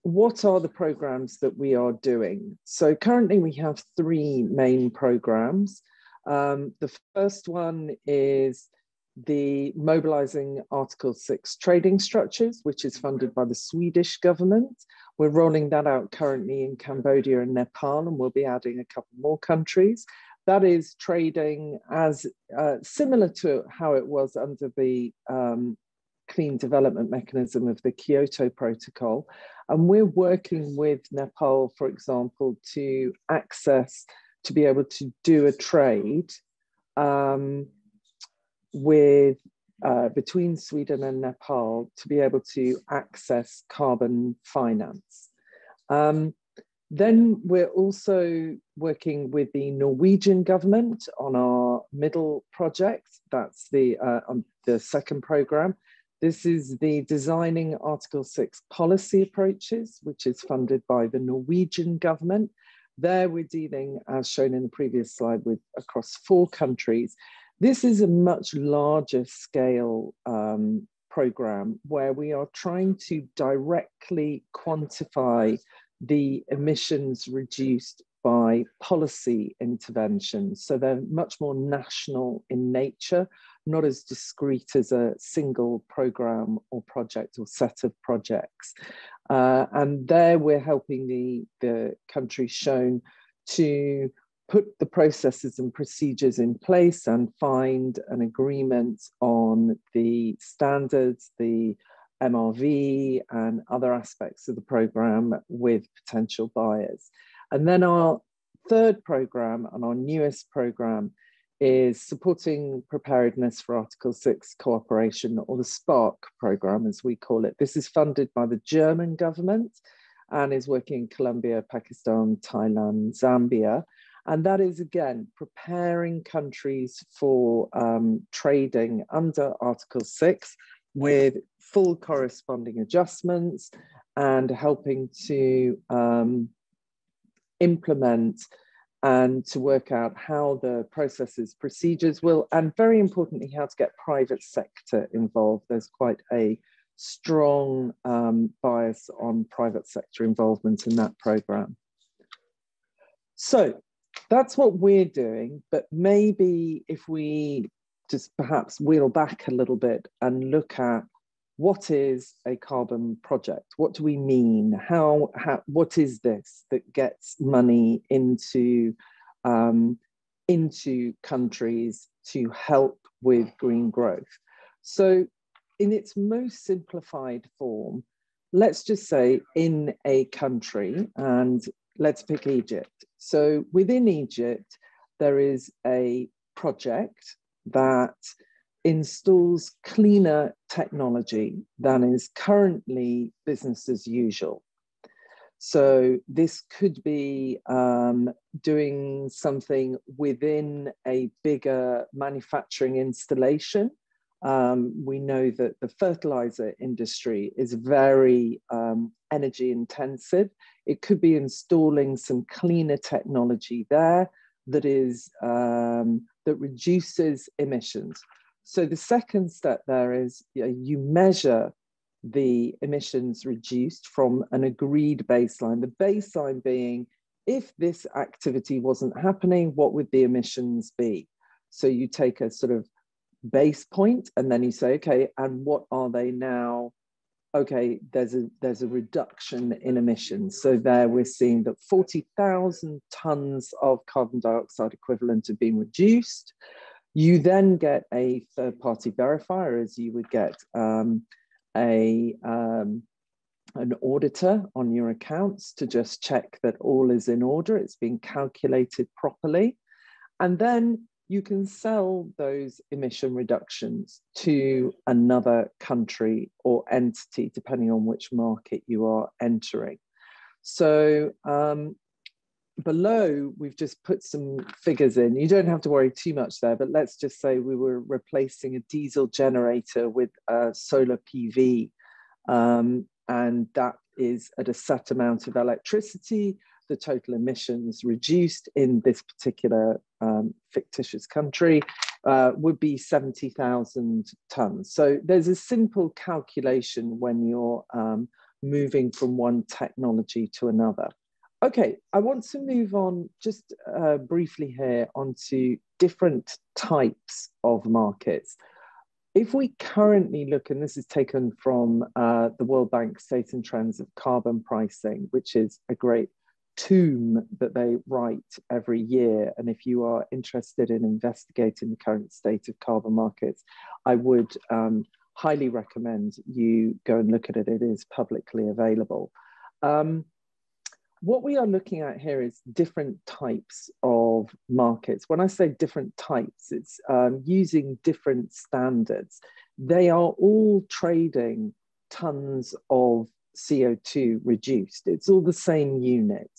what are the programs that we are doing? So currently we have three main programs. The first one is the Mobilizing Article 6 trading structures, which is funded by the Swedish government. We're rolling that out currently in Cambodia and Nepal, and we'll be adding a couple more countries. That is trading as similar to how it was under the clean development mechanism of the Kyoto Protocol. And we're working with Nepal, for example, to be able to do a trade between Sweden and Nepal to be able to access carbon finance. Then we're also working with the Norwegian government on our middle project. That's the second program. This is the Designing Article 6 Policy Approaches, which is funded by the Norwegian government. There we're dealing, as shown in the previous slide, with across 4 countries. This is a much larger scale program where we are trying to directly quantify the emissions reduced by policy interventions. So they're much more national in nature, not as discrete as a single program or project or set of projects. And there we're helping the countries shown to put the processes and procedures in place and find an agreement on the standards, the MRV and other aspects of the program with potential buyers. And then our third program and our newest program is supporting preparedness for Article 6 cooperation, or the SPARK program, as we call it. This is funded by the German government and is working in Colombia, Pakistan, Thailand, Zambia. And that is, again, preparing countries for trading under Article 6 with full corresponding adjustments and helping to implement and to work out how the processes, procedures will, and very importantly, how to get private sector involved. There's quite a strong bias on private sector involvement in that program. So that's what we're doing, but maybe if we just perhaps wheel back a little bit and look at what is a carbon project? What do we mean? What is this that gets money into countries to help with green growth? So in its most simplified form, let's just say in a country, and let's pick Egypt. So within Egypt, there is a project that installs cleaner technology than is currently business as usual. So this could be doing something within a bigger manufacturing installation. We know that the fertilizer industry is very energy intensive. It could be installing some cleaner technology there that is that reduces emissions. So the second step there is you measure the emissions reduced from an agreed baseline. The baseline being, if this activity wasn't happening, what would the emissions be? So you take a sort of base point and then you say, okay, and what are they now? Okay, there's a reduction in emissions. So there we're seeing that 40,000 tons of carbon dioxide equivalent have been reduced. You then get a third-party verifier, as you would get an auditor on your accounts to just check that all is in order, it's been calculated properly. And then you can sell those emission reductions to another country or entity, depending on which market you are entering. So below, we've just put some figures in. You don't have to worry too much there, but let's just say we were replacing a diesel generator with solar PV, and that is at a set amount of electricity. The total emissions reduced in this particular fictitious country would be 70,000 tons. So there's a simple calculation when you're moving from one technology to another. Okay, I want to move on just briefly here onto different types of markets. If we currently look, and this is taken from the World Bank State and Trends of Carbon Pricing, which is a great tome that they write every year. And if you are interested in investigating the current state of carbon markets, I would highly recommend you go and look at it. It is publicly available. What we are looking at here is different types of markets. When I say different types, it's using different standards. They are all trading tons of CO2 reduced. It's all the same unit,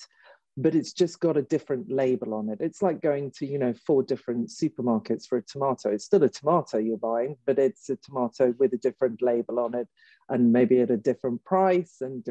but it's just got a different label on it. It's like going to, you know, 4 different supermarkets for a tomato. It's still a tomato you're buying, but it's a tomato with a different label on it, and maybe at a different price and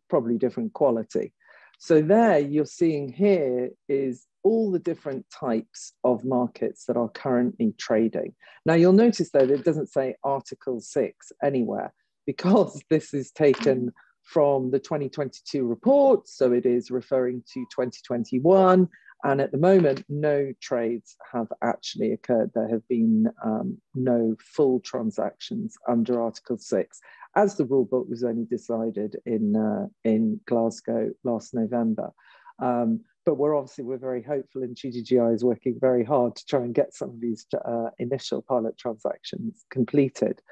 probably different quality. So there you're seeing here is all the different types of markets that are currently trading. Now you'll notice though that it doesn't say Article 6 anywhere, because this is taken from the 2022 report. So it is referring to 2021. And at the moment, no trades have actually occurred. There have been no full transactions under Article 6, as the rule book was only decided in Glasgow last November. But we're very hopeful, and GGGI is working very hard to try and get some of these initial pilot transactions completed.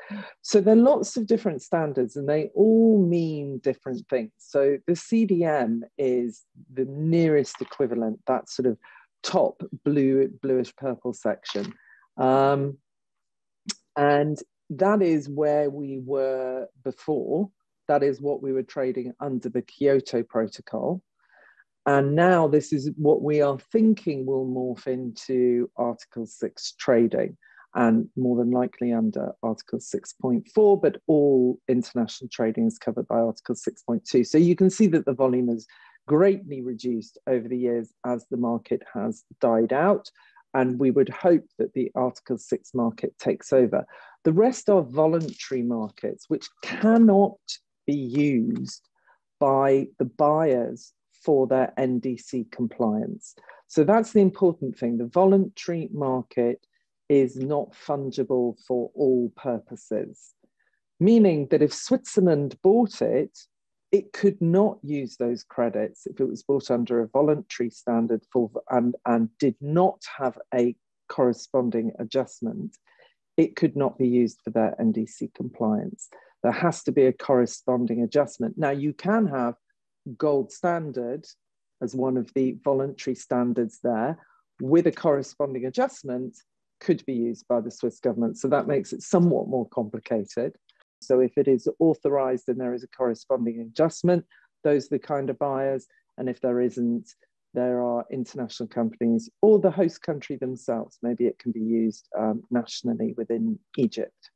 So there are lots of different standards, and they all mean different things. So the CDM is the nearest equivalent, that sort of top bluish purple section. And that is where we were before. That is what we were trading under the Kyoto Protocol. And now this is what we are thinking will morph into Article 6 trading, and more than likely under Article 6.4, but all international trading is covered by Article 6.2. So you can see that the volume has greatly reduced over the years as the market has died out. And we would hope that the Article 6 market takes over. The rest are voluntary markets, which cannot be used by the buyers for their NDC compliance. So that's the important thing. The voluntary market is not fungible for all purposes, meaning that if Switzerland bought it, it could not use those credits if it was bought under a voluntary standard and did not have a corresponding adjustment. It could not be used for their NDC compliance. There has to be a corresponding adjustment. Now you can have gold standard as one of the voluntary standards there, with a corresponding adjustment, could be used by the Swiss government. So that makes it somewhat more complicated. So if it is authorized and there is a corresponding adjustment, those are the kind of buyers. And if there isn't, there are international companies or the host country themselves. Maybe it can be used nationally within Egypt.